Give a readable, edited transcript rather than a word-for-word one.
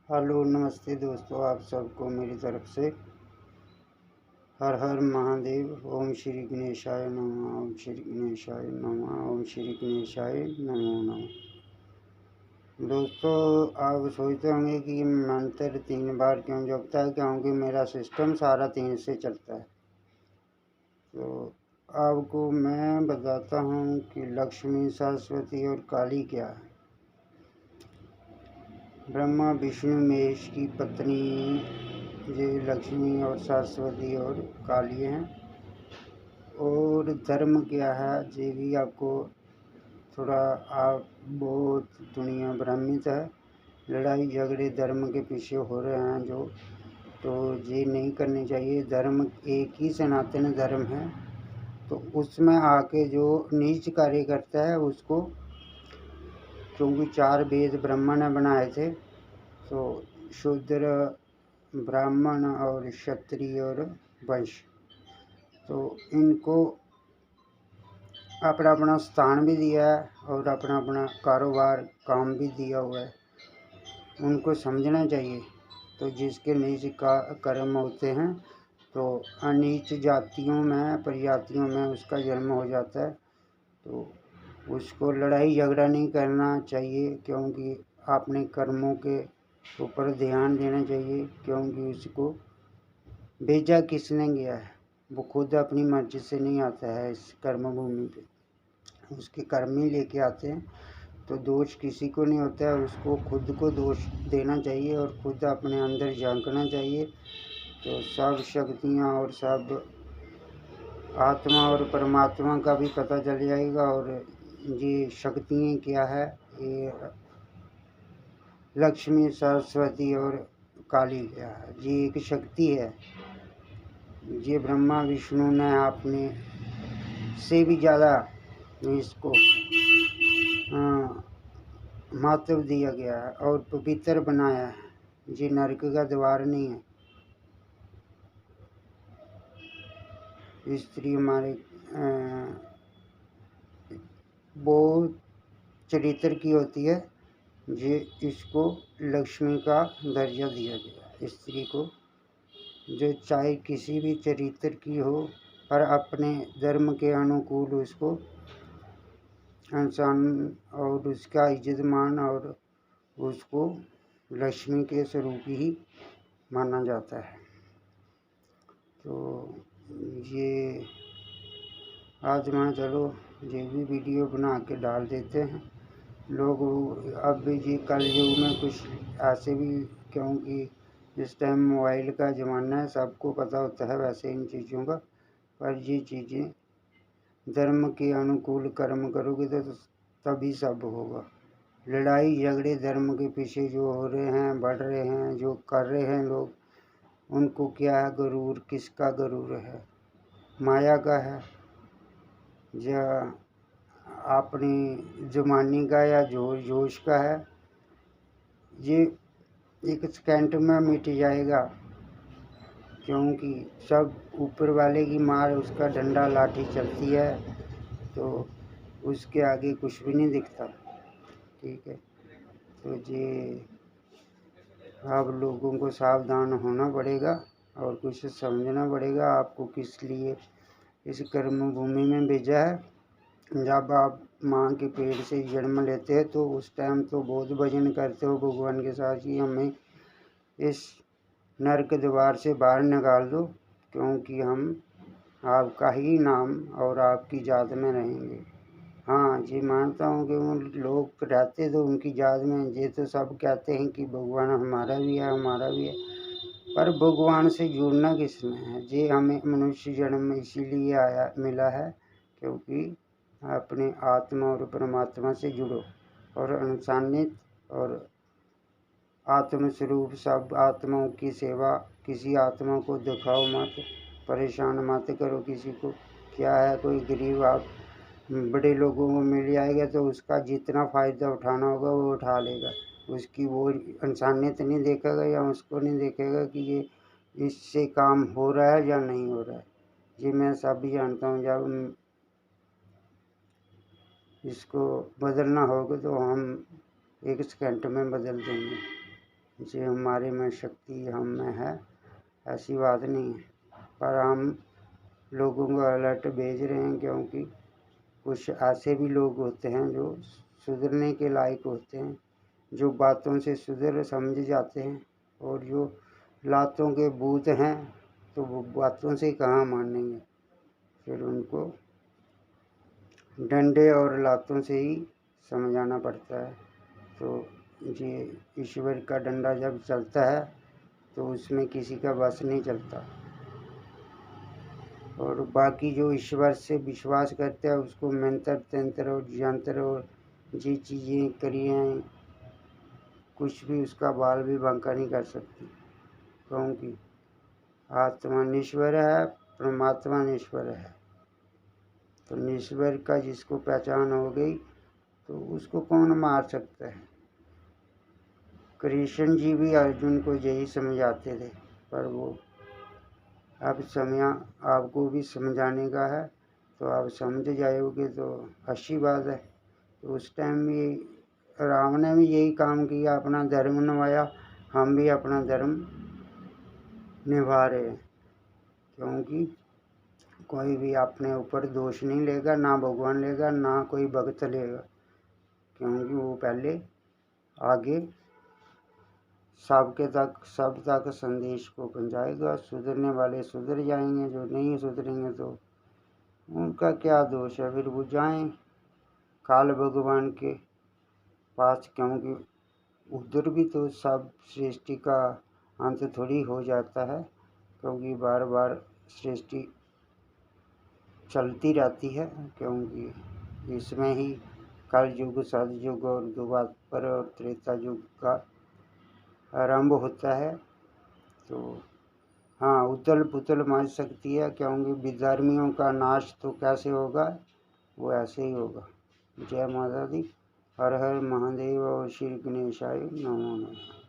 Hello नमस्ते दोस्तों, आप सबको मेरी तरफ से हर हर महादेव। ओम श्री गणेशाय नमः, ओम श्री गणेशाय नमः, ओम श्री गणेशाय नमो नमः। दोस्तों, आप सोचते होंगे कि मंत्र 3 बार क्यों जपता है, क्योंकि मेरा सिस्टम सारा 3 से चलता है। तो आपको मैं बताता हूँ कि लक्ष्मी, सरस्वती और काली क्या है। ब्रह्मा विष्णु महेश की पत्नी ये लक्ष्मी और सरस्वती और काली हैं। और धर्म क्या है ये भी आपको थोड़ा, आप बहुत दुनिया भ्रमित है। लड़ाई झगड़े धर्म के पीछे हो रहे हैं जो, तो ये नहीं करनी चाहिए। धर्म एक ही सनातन धर्म है, तो उसमें आके जो नीच कार्य करता है उसको, क्योंकि 4 वेद ब्रह्मा ने बनाए थे, तो शूद्र, ब्राह्मण और क्षत्रिय और वैश्य, तो इनको अपना अपना स्थान भी दिया है और अपना अपना कारोबार काम भी दिया हुआ है, उनको समझना चाहिए। तो जिसके नीच का कर्म होते हैं तो अनीच जातियों में, प्रजातियों में उसका जन्म हो जाता है, तो उसको लड़ाई झगड़ा नहीं करना चाहिए, क्योंकि अपने कर्मों के ऊपर ध्यान देना चाहिए। क्योंकि उसको भेजा किसने गया है, वो खुद अपनी मर्जी से नहीं आता है इस कर्म भूमि पे, उसके कर्म ही लेके आते हैं। तो दोष किसी को नहीं होता है, उसको खुद को दोष देना चाहिए और खुद अपने अंदर झांकना चाहिए। तो सब शक्तियाँ और सब आत्मा और परमात्मा का भी पता चल जाएगा। और ये शक्तियाँ क्या है, ये लक्ष्मी, सरस्वती और काली क्या है, ये एक शक्ति है। ये ब्रह्मा विष्णु ने अपने से भी ज़्यादा इसको महत्व दिया गया है और पवित्र बनाया है। ये नरक का द्वार नहीं है। स्त्री हमारे वो चरित्र की होती है, ये इसको लक्ष्मी का दर्जा दिया गया स्त्री को, जो चाहे किसी भी चरित्र की हो, पर अपने धर्म के अनुकूल उसको इंसान और उसका इज्जत मान और उसको लक्ष्मी के स्वरूप ही माना जाता है। तो ये आज मैं चलो ये भी वीडियो बना के डाल देते हैं। लोग अब भी जी कल युग में कुछ ऐसे भी, क्योंकि इस टाइम मोबाइल का ज़माना है, सबको पता होता है वैसे इन चीज़ों का, पर ये चीज़ें धर्म के अनुकूल कर्म करोगे तो तभी सब होगा। लड़ाई झगड़े धर्म के पीछे जो हो रहे हैं, बढ़ रहे हैं, जो कर रहे हैं लोग, उनको क्या है गरूर, किसका गरूर है, माया का है या अपनी जुबानी का या जोश का है। ये एक सेकंड में मिट जाएगा, क्योंकि सब ऊपर वाले की मार, उसका डंडा लाठी चलती है, तो उसके आगे कुछ भी नहीं दिखता। ठीक है, तो ये आप लोगों को सावधान होना पड़ेगा और कुछ समझना पड़ेगा आपको किस लिए इस कर्म भूमि में भेजा है। जब आप माँ के पेट से जन्म लेते हैं तो उस टाइम तो बहुत भजन करते हो भगवान के साथ कि हमें इस नरक द्वार से बाहर निकाल दो, क्योंकि हम आपका ही नाम और आपकी याद में रहेंगे। हाँ, ये मानता हूँ कि वो लोग रहते तो उनकी याद में, ये तो सब कहते हैं कि भगवान हमारा भी है, हमारा भी है, पर भगवान से जुड़ना किसने है। ये हमें मनुष्य जन्म इसीलिए आया मिला है, क्योंकि अपने आत्मा और परमात्मा से जुड़ो और इंसानियत और आत्मस्वरूप सब आत्माओं की सेवा। किसी आत्मा को दिखाओ मत, परेशान मत करो किसी को। क्या है, कोई गरीब आप बड़े लोगों को मिल जाएगा तो उसका जितना फ़ायदा उठाना होगा वो उठा लेगा, उसकी वो इंसानियत नहीं देखेगा या उसको नहीं देखेगा कि ये इससे काम हो रहा है या नहीं हो रहा है। ये मैं सब भी जानता हूँ। जब इसको बदलना होगा तो हम एक सेकंड में बदल देंगे। जे हमारे में शक्ति हम में है, ऐसी बात नहीं है। पर हम लोगों को अलर्ट भेज रहे हैं, क्योंकि कुछ ऐसे भी लोग होते हैं जो सुधरने के लायक होते हैं, जो बातों से सुधर समझ जाते हैं, और जो लातों के भूत हैं तो वो बातों से कहाँ मानेंगे। फिर उनको डंडे और लातों से ही समझाना पड़ता है। तो ये ईश्वर का डंडा जब चलता है तो उसमें किसी का बस नहीं चलता। और बाकी जो ईश्वर से विश्वास करते हैं उसको मंत्र तंत्र और यंत्र और ये चीज़ें करी हैं, कुछ भी उसका बाल भी बांका नहीं कर सकती, क्योंकि आत्मा निश्वर है, परमात्मा निश्वर है। तो निश्वर का जिसको पहचान हो गई तो उसको कौन मार सकता है। कृष्ण जी भी अर्जुन को यही समझाते थे, पर वो अब समय आपको भी समझाने का है, तो आप समझ जाओगे तो अच्छी बात है। तो उस टाइम भी राम ने भी यही काम किया, अपना धर्म निभाया, हम भी अपना धर्म निभा रहे हैं। क्योंकि कोई भी अपने ऊपर दोष नहीं लेगा, ना भगवान लेगा, ना कोई भक्त लेगा, क्योंकि वो पहले आगे सब तक संदेश को पहुँचाएगा। सुधरने वाले सुधर जाएंगे, जो नहीं सुधरेंगे तो उनका क्या दोष है, फिर वो जाएं काल भगवान के पास, क्योंकि उधर भी तो सब सृष्टि का अंत थोड़ी हो जाता है, क्योंकि बार बार सृष्टि चलती रहती है। क्योंकि इसमें ही कल युग, सतयुग और द्वापर और त्रेता युग का आरंभ होता है। तो हाँ, उथल पुथल मच सकती है, क्योंकि विधर्मियों का नाश तो कैसे होगा, वो ऐसे ही होगा। जय माता दी। हर हर महादेव और श्री गणेशाय नमो नमः।